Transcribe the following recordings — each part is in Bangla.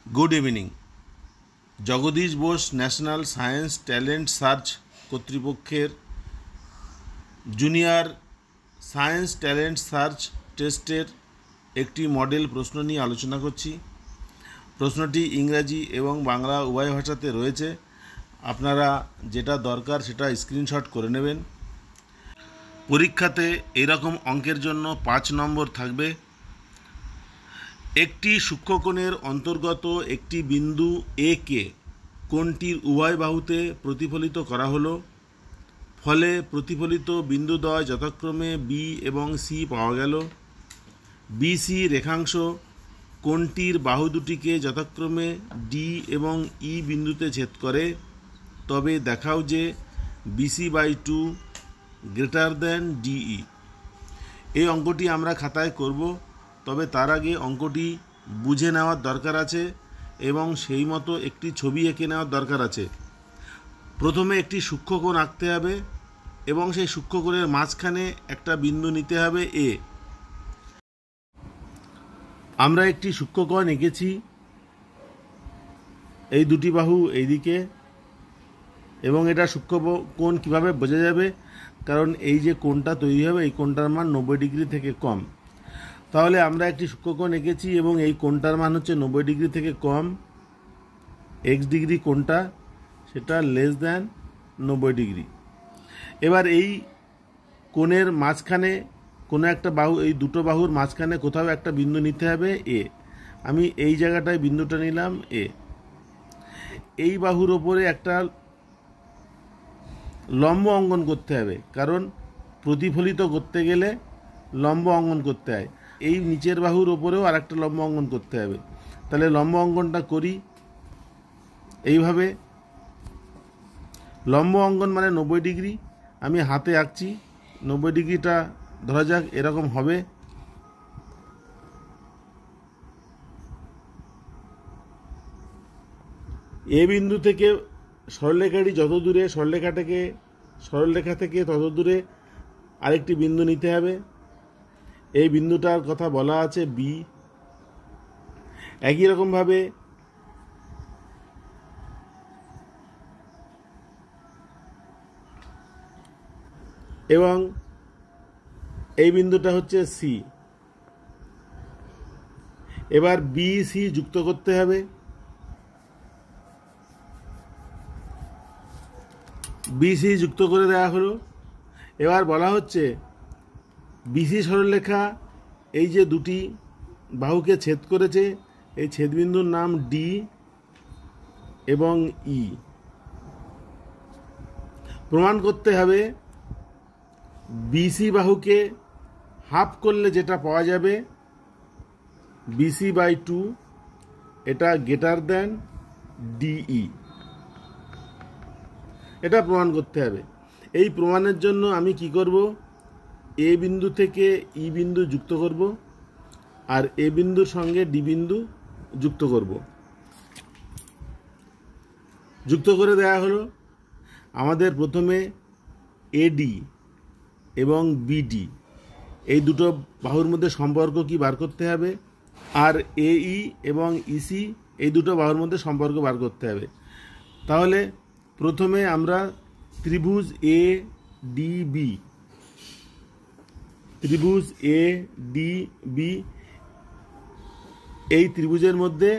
Good evening. Jagadish Bose national science talent search কর্তৃপক্ষের জুনিয়র সায়েন্স ট্যালেন্ট সার্চ টেস্টের একটি মডেল প্রশ্ন নিয়ে আলোচনা করছি। প্রশ্নটি ইংরাজি এবং বাংলা উভয় ভাষাতে রয়েছে। আপনারা যেটা দরকার সেটা স্ক্রিনশট করে নেবেন। পরীক্ষাতে এরকম অঙ্কের জন্য 5 নম্বর থাকবে। একটি সূক্ষ্মকোণের অন্তর্গত একটি বিন্দু এ কে কোণটির উভয় বাহুতে প্রতিফলিত করা হলো। ফলে প্রতিফলিত বিন্দুদ্বয় যথাক্রমে বি এবং সি পাওয়া গেল। বিসি রেখাংশ কোণটির বাহু দুটিকে যথাক্রমে ডি এবং ই বিন্দুতে ছেদ করে। তবে দেখাও যে BC/2 গ্রেটার দেন ডিই। এই অঙ্কটি আমরা খাতায় করব, তবে তার আগে অঙ্কটি বুঝে নেওয়ার দরকার আছে এবং সেই মতো একটি ছবি এঁকে নেওয়ার দরকার আছে। প্রথমে একটি সূক্ষ্মকোণ আঁকতে হবে এবং সেই সূক্ষ্মকোণের মাঝখানে একটা বিন্দু নিতে হবে এ। আমরা একটি সূক্ষ্মকোণ এঁকেছি। এই দুটি বাহু এইদিকে, এবং এটা সূক্ষ্মকোণ কীভাবে বোঝা যাবে? কারণ এই যে কোণটা তৈরি হবে এই কোণটার মান 90 ডিগ্রি থেকে কম। তাহলে আমরা একটি সূক্ষ্মকোণ এঁকেছি এবং এই কোণটার মান হচ্ছে 90 ডিগ্রি থেকে কম। এক্স ডিগ্রি কোণটা সেটা লেস দ্যান 90 ডিগ্রি। এবার এই কোণের মাঝখানে কোনো একটা বাহু, এই দুটো বাহুর মাঝখানে কোথাও একটা বিন্দু নিতে হবে এ। আমি এই জায়গাটায় বিন্দুটা নিলাম এ। এই বাহুর ওপরে একটা লম্ব অঙ্কন করতে হবে, কারণ প্রতিফলিত করতে গেলে লম্ব অঙ্কন করতে হয়। এই নিচের বাহুর ওপরেও আর একটা লম্ব অঙ্কন করতে হবে। তাহলে লম্ব অঙ্কনটা করি এইভাবে। লম্ব অঙ্কন মানে 90 ডিগ্রি। আমি হাতে আঁকছি। 90 ডিগ্রিটা ধরা যাক এরকম হবে। এ বিন্দু থেকে সরলরেখাটি যত দূরে, সরলরেখা থেকে তত দূরে আরেকটি বিন্দু নিতে হবে। এই বিন্দুটার কথা বলা আছে বি। একই রকমভাবে এবং এই বিন্দুটা হচ্ছে সি। এবার বি সি যুক্ত করতে হবে। বিসি যুক্ত করে দেওয়া হলো। এবার বলা হচ্ছে বিসি সরলরেখা এই যে দুটি বাহুকে ছেদ করেছে, এই ছেদবিন্দুর নাম ডি এবং ই। প্রমাণ করতে হবে বিসি বাহুকে হাফ করলে যেটা পাওয়া যাবে BC/2 এটা গ্রেটার দেন ডিই। এটা প্রমাণ করতে হবে। এই প্রমাণের জন্য আমি কি করব? এ বিন্দু থেকে ই বিন্দু যুক্ত করব আর এ বিন্দুর সঙ্গে ডি বিন্দু যুক্ত করব। যুক্ত করে দেওয়া হলো। আমাদের প্রথমে এডি এবং বিডি এই দুটো বাহুর মধ্যে সম্পর্ক কি বার করতে হবে, আর এই এবং ইসি এই দুটো বাহুর মধ্যে সম্পর্ক বার করতে হবে। তাহলে প্রথমে আমরা ত্রিভুজ এ ডি বি, ত্রিভুজ এ ডি বি, এই ত্রিভুজের মধ্যে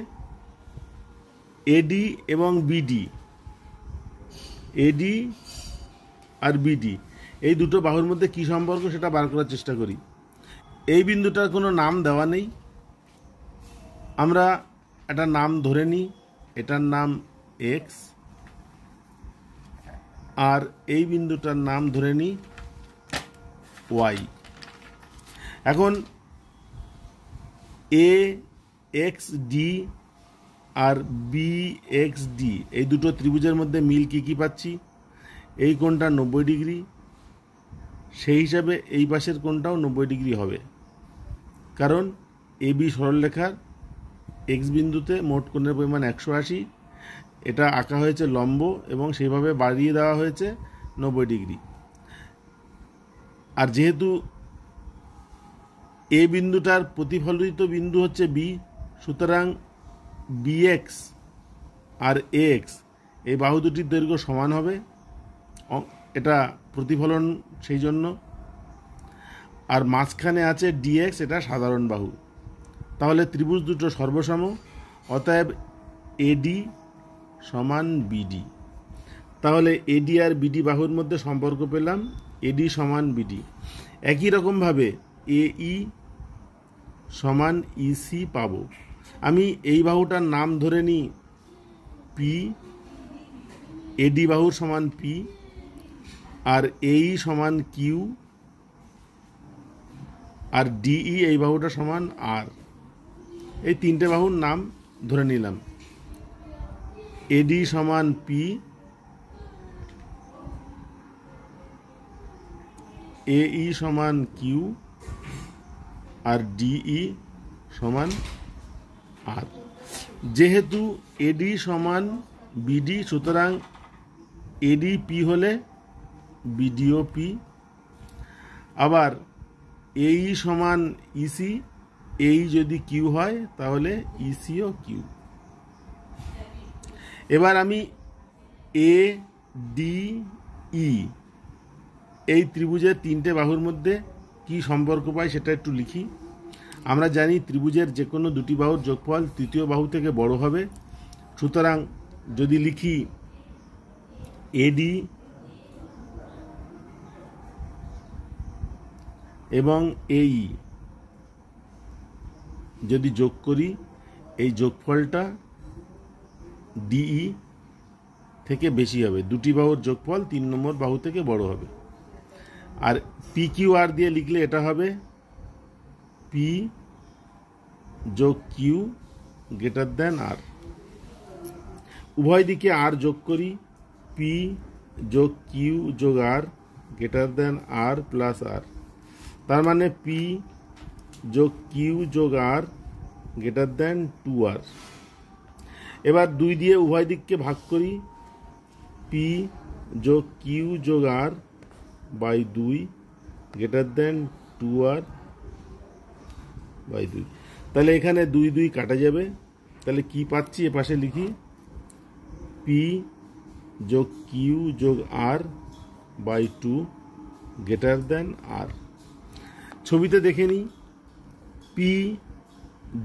এডি এবং বিডি, এডি আর বিডি এই দুটো বাহুর মধ্যে কি সম্পর্ক সেটা বার করার চেষ্টা করি। এই বিন্দুটার কোনো নাম দেওয়া নেই, আমরা একটা নাম ধরে নিই। এটার নাম এক্স আর এই বিন্দুটার নাম ধরে নিই ওয়াই। এখন এ এক্স ডি আর বি এক্স ডি এই দুটো ত্রিভুজের মধ্যে মিল কি পাচ্ছি? এই কোণটা 90 ডিগ্রি, সেই হিসাবে এই পাশের কোণটাও 90 ডিগ্রি হবে, কারণ এবি সরলরেখার এক্স বিন্দুতে মোট কোণের পরিমাণ 180। এটা আঁকা হয়েছে লম্ব এবং সেইভাবে বাড়িয়ে দেওয়া হয়েছে 90 ডিগ্রি। আর যেহেতু এ বিন্দুটার প্রতিফলিত বিন্দু হচ্ছে বি, সুতরাং বিএক্স আর এক্স এই বাহু দুটির দৈর্ঘ্য সমান হবে, এটা প্রতিফলন সেই জন্য। আর মাঝখানে আছে ডিএক্স, এটা সাধারণ বাহু। তাহলে ত্রিভুজ দুটো সর্বসম, অতএব এডি সমান বিডি। তাহলে এডি আর বিডি বাহুর মধ্যে সম্পর্ক পেলাম, এডি সমান বিডি। একই রকমভাবে এই সমান ইসি পাবো। আমি এই বাহুটার নাম ধরে নিই পি, এডি বাহুর সমান পি, আর এই সমান কিউ, আর ডিই এই বাহুটা সমান আর। এই তিনটে বাহুর নাম ধরে নিলাম। এডি সমান পি, এই সমান কিউ, আর ডিই সমান আর। যেহেতু এডি সমান বিডি, সুতরাং এডি পি হলে বিডিও পি। আবার এই সমান ইসি, এই যদি কিউ হয় তাহলে ইসিও কিউ। এবার আমি এ ডি ই এই ত্রিভুজের তিনটে বাহুর মধ্যে কি সম্পর্ক পাই সেটা একটু লিখি। আমরা জানি ত্রিভুজের যে কোনো দুটি বাহুর যোগফল তৃতীয় বাহু থেকে বড় হবে। সুতরাং যদি লিখি এডি এবং এই যদি যোগ করি, এই যোগফলটা ডিই থেকে বেশি হবে। দুটি বাহুর যোগফল 3 নম্বর বাহু থেকে বড় হবে। আর পি কিউ আর দিয়ে লিখলে এটা হবে পি যোগ কিউ গ্রেটার দেন আর। উভয় দিকে আর যোগ করি, পি যোগ কিউ যোগ আর গ্রেটার দেন আর প্লাস আর। তার মানে পি যোগ কিউ যোগ আর গ্রেটার দেন 2r। এবার 2 দিয়ে উভয় দিককে ভাগ করি, পি যোগ কিউ যোগ r by 2 greater than 2r by 2। তাহলে এখানে 2 2 কাটা যাবে। তাহলে কি পাচ্ছি, এ পাশে লিখি পি যোগ কিউ যোগ আর বাই 2 গ্রেটার দেন আর। ছবিতে দেখে নিই, পি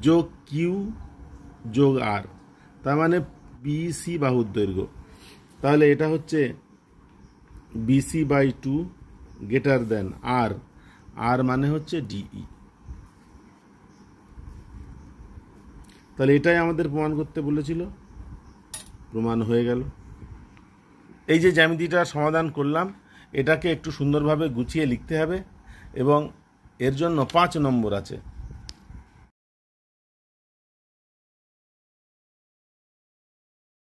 যোগ কিউ যোগ আর, তার মানে বিসি বাহুর দৈর্ঘ্য। তাহলে এটা হচ্ছে বিসি বাই 2 গ্রেটার দেন আর, আর মানে হচ্ছে ডিই। তাহলে এটাই আমাদের প্রমাণ করতে বলেছিল, প্রমাণ হয়ে গেল। এই যে জ্যামিতিটার সমাধান করলাম, এটাকে একটু সুন্দরভাবে গুছিয়ে লিখতে হবে এবং এর জন্য 5 নম্বর আছে।